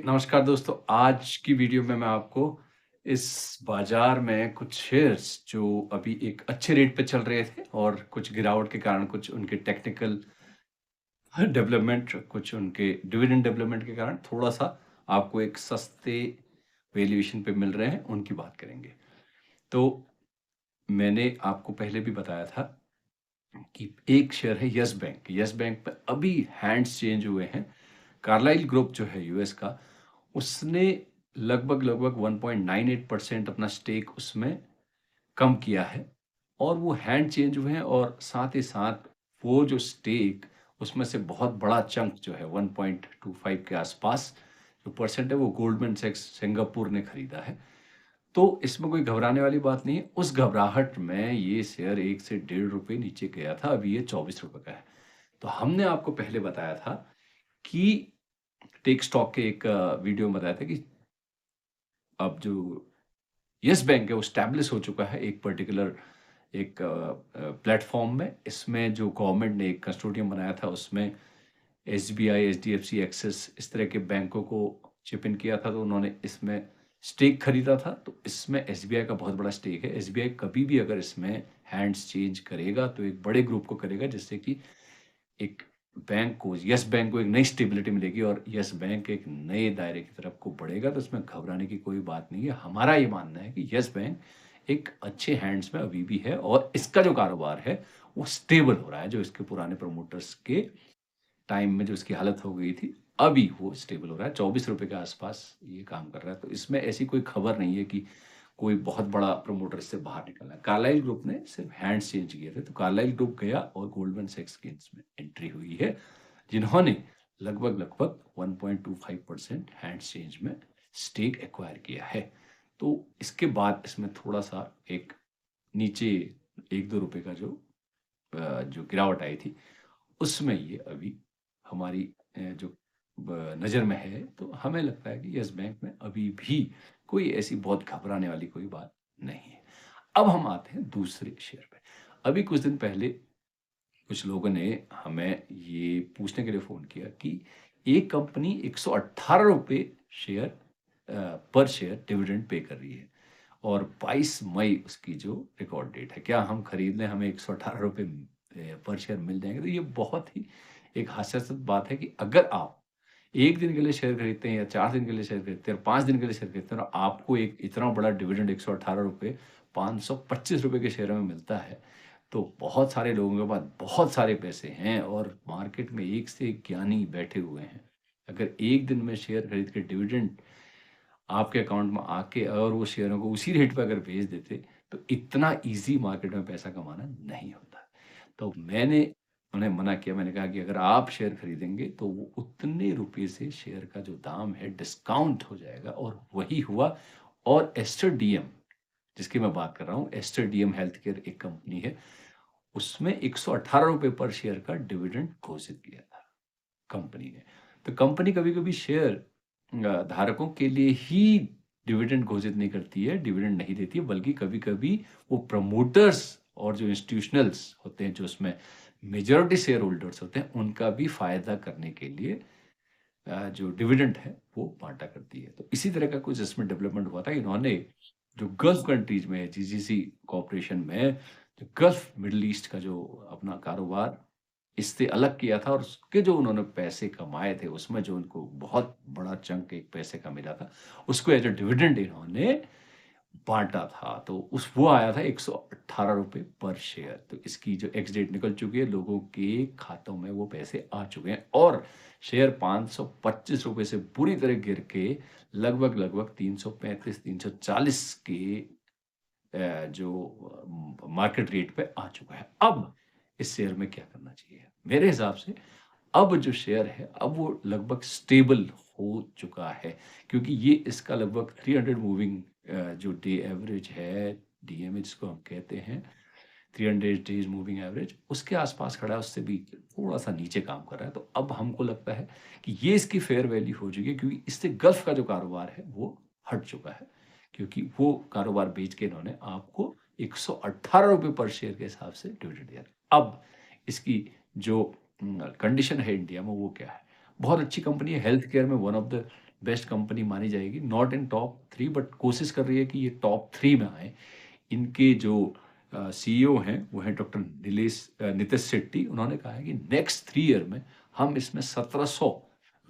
नमस्कार दोस्तों, आज की वीडियो में मैं आपको इस बाज़ार में कुछ शेयर्स जो अभी एक अच्छे रेट पे चल रहे थे और कुछ गिरावट के कारण कुछ उनके टेक्निकल डेवलपमेंट, कुछ उनके डिविडेंड डेवलपमेंट के कारण थोड़ा-सा आपको एक सस्ते वैल्यूएशन पे मिल रहे हैं, उनकी बात करेंगे। तो मैंने आपको पहले भी बताया था कि एक शेयर है येस बैंक। येस बैंक पे अभी हैंड्स चेंज हुए हैं। कार्लाइल ग्रुप जो है यूएस का, उसने लगभग-लगभग 1.98% अपना स्टेक उसमें कम किया है और वो हैंड चेंज हुए हैं और साथ ही साथ वो जो स्टेक उसमें से बहुत बड़ा चंक जो है 1.25 के आसपास जो परसेंट है वो गोल्डमैन सैक्स सिंगापुर ने खरीदा है। तो इसमें कोई घबराने वाली बात नहीं है। उस घबराहट में ये शेयर 1 से डेढ़ रुपए नीचे गया था, अभी ये ₹24 का है। तो हमने आपको पहले बताया था कि टेक स्टॉक के एक वीडियो में बताया था कि अब जो येस बैंक है वो एस्टैब्लिश हो चुका है एक पर्टिकुलर एक प्लेटफ़ॉर्म में। इसमें जो गवर्नमेंट ने एक कंसोर्टियम बनाया था उसमें एसबीआई, एचडीएफसी, एक्सिस इस तरह के बैंकों को चिप इन किया था, तो उन्होंने इसमें स्टेक खरीदा था। तो इसमें एसबीआई का बहुत बड़ा स्टेक है। एसबीआई कभी भी अगर इसमें हैंड्स चेंज करेगा तो एक बड़े ग्रुप को करेगा, जिससे कि एक बैंक को, येस बैंक को एक नई स्टेबिलिटी मिलेगी और येस बैंक एक नए दायरे की तरफ को बढ़ेगा, तो इसमें घबराने की कोई बात नहीं है। हमारा ये मानना है कि येस बैंक एक अच्छे हैंड्स में अभी भी है और इसका जो कारोबार है, वो स्टेबल हो रहा है। जो इसके पुराने प्रमोटर्स के टाइम में जो इसकी हालत हो गई थी, अभी वो स्टेबल हो रहा है। ₹24 के आस-पास ये काम कर रहा है। तो इसमें ऐसी कोई खबर नहीं है कि कोई बहुत बड़ा प्रमोटर इससे बाहर निकलना है। कार्लाइल ग्रुप ने सिर्फ हैंड्स चेंज किए थे। तो कार्लाइल ग्रुप गया और गोल्डमैन सैक्स की इसमें एंट्री हुई है, जिन्होंने लगभग-लगभग 1.25% हैंड्स चेंज में स्टेक एक्वायर किया है। तो इसके बाद इसमें थोड़ा-सा एक नीचे ₹1-2 का जो गिरावट आई थी, उसमें ये अभी हमारी जो नज़र में है, तो हमें लगता है कि येस बैंक में अभी भी कोई ऐसी बहुत घबराने वाली कोई बात नहीं है। अब हम आते हैं दूसरे शेयर पे। अभी कुछ दिन पहले कुछ लोगों ने हमें ये पूछने के लिए फ़ोन किया कि एक कंपनी ₹118 शेयर पर शेयर डिविडेंड पे कर रही है और 22 मई उसकी जो रिकॉर्ड डेट है। क्या हम खरीद लें? हमें ₹118 पर शेयर मिल जाएँगे? तो ये बहुत ही एक हास्यास्पद बात है कि अगर आप 1 दिन के लिए शेयर खरीदते हैं या 4 दिन के लिए शेयर खरीदते हैं और 5 दिन के लिए शेयर खरीदते हैं और आपको एक इतना बड़ा डिविडेंड ₹118 ₹525 के शेयरों में मिलता है, तो बहुत सारे लोगों के पास बहुत सारे पैसे हैं और मार्केट में एक से एक ज्ञानी बैठे हुए हैं। अगर 1 दिन में शेयर खरीद के डिविडेंड आपके अकाउंट में आके और वो शेयरों को उसी रेट पे अगर बेच देते, तो इतना ईज़ी मार्केट में पैसा कमाना नहीं होता। तो मैंने उन्हें मना किया, मैंने कहा कि अगर आप शेयर खरीदेंगे तो वो उतने रुपए से शेयर का जो दाम है डिस्काउंट हो जाएगा और वही हुआ। और एस्टर डीएम जिसकी मैं बात कर रहा हूँ, एस्टर डीएम हेल्थकेयर एक कंपनी है, उसमें ₹118 पर शेयर का डिविडेंड घोषित किया था कंपनी ने। तो कंपनी कभी-कभी शेयर धारकों के लिए ही डिविडेंड घोषित नहीं करती है, डिविडेंड नहीं देती है, बल्कि कभी-कभी वो प्रमोटर्स और जो इंस्टीट्यूशनल्स होते हैं, जो उसमें मेजॉरिटी शेयर होल्डर्स होते हैं, उनका भी फ़ायदा करने के लिए जो डिविडेंड है, वो बाँटा करती है। तो इसी तरह का कुछ इसमें डेवलपमेंट हुआ था। इन्होंने जो गल्फ़ कंट्रीज़ में जीसीसी कोऑपरेशन में जो गल्फ़ मिडल ईस्ट का जो अपना कारोबार इससे अलग किया था और उसके जो उन्होंने पैसे कमाए थे, उसमें जो उनको बहुत बड़ा चंक एक पैसे का मिला था, उसको एज़ अ डिविडेंड इन्होंने बाँटा था। तो उस वो आया था ₹118 पर शेयर। तो इसकी जो एक्स डेट निकल चुकी है, लोगों के खातों में वो पैसे आ चुके हैं और शेयर ₹525 से बुरी तरह गिर के लगभग-लगभग 335-340 के मार्केट रेट पे आ चुका है। अब इस शेयर में क्या करना चाहिए? मेरे हिसाब से अब जो शेयर है, अब वो लगभग स्टेबल हो चुका है, क्योंकि ये इसका लगभग 300 मूविंग जो डे एवरेज है, डीएमए जिसको हम कहते हैं, 300 डेज़ मूविंग एवरेज, उसके आस-पास खड़ा है, उससे भी थोड़ा-सा नीचे काम कर रहा है। तो अब हमको लगता है कि ये इसकी फेयर वैल्यू हो चुकी है, क्योंकि इससे गल्फ़ का जो कारोबार है, वो हट चुका है। क्योंकि वो कारोबार बेच के इन्होंने आपको ₹118 पर शेयर के हिसाब से डिविडेंड दिया। अब इसकी जो कंडीशन है इंडिया में, वो क्या है? बहुत अच्छी कंपनी है, हेल्थ केयर में one of the best company मानी जाएगी, नॉट इन टॉप 3 बट कोशिश कर रही है कि ये टॉप 3 में आए। इनके जो सीईओ हैं वो हैं डॉक्टर नीतीश शेट्टी। उन्होंने कहा है कि नेक्स्ट 3 ईयर में हम इसमें 1700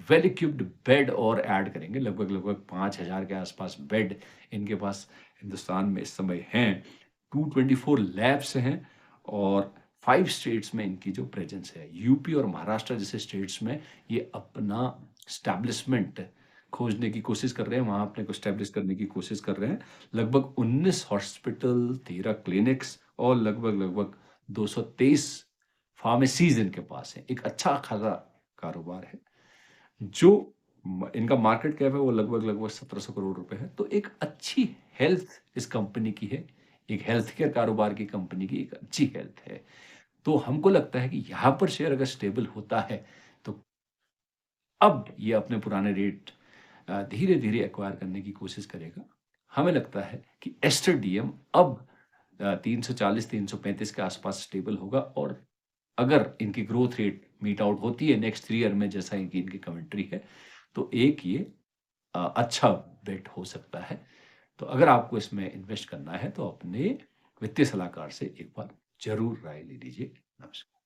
वेल इक्विप्ड बेड और ऐड करेंगे। लगभग 5000 के आसपास बेड इनके पास हिंदुस्तान में इस समय हैं। 224 लैब्स हैं और 5 स्टेट्स में इनकी जो प्रेजेंस है। यूपी और महाराष्ट्र जैसे स्टेट्स में ये अपना एस्टैब्लिशमेंट खोजने की कोशिश कर रहे हैं, वहाँ अपने को एस्टैब्लिश करने की कोशिश कर रहे हैं। लगभग 19 हॉस्पिटल, 13 क्लिनिक्स और लगभग 223 फार्मेसीज़ इनके पास हैं। एक अच्छा खासा कारोबार है। जो इनका मार्केट कैप है वो लगभग 1700 करोड़ रुपए है। तो एक अच्छी हेल्थ इस कंपनी की है। एक हेल्थ केयर कारोबार की कंपनी की एक अच्छी हेल्थ है। तो हमको लगता है कि यहाँ पर शेयर अगर स्टेबल होता है, तो अब ये अपने पुराने रेट धीरे-धीरे एक्वायर करने की कोशिश करेगा। हमें लगता है कि एस्टर डीएम अब 340-335 के आसपास स्टेबल होगा और अगर इनकी ग्रोथ रेट मीट आउट होती है नेक्स्ट 3 ईयर में जैसा कि इनकी कमेंट्री है, तो एक ये अच्छा बेट हो सकता है। तो अगर आपको इसमें इन्वेस्ट करना है तो अपने वित्तीय सलाहकार से एक बार ज़रूर राय ले लीजिए। नमस्कार।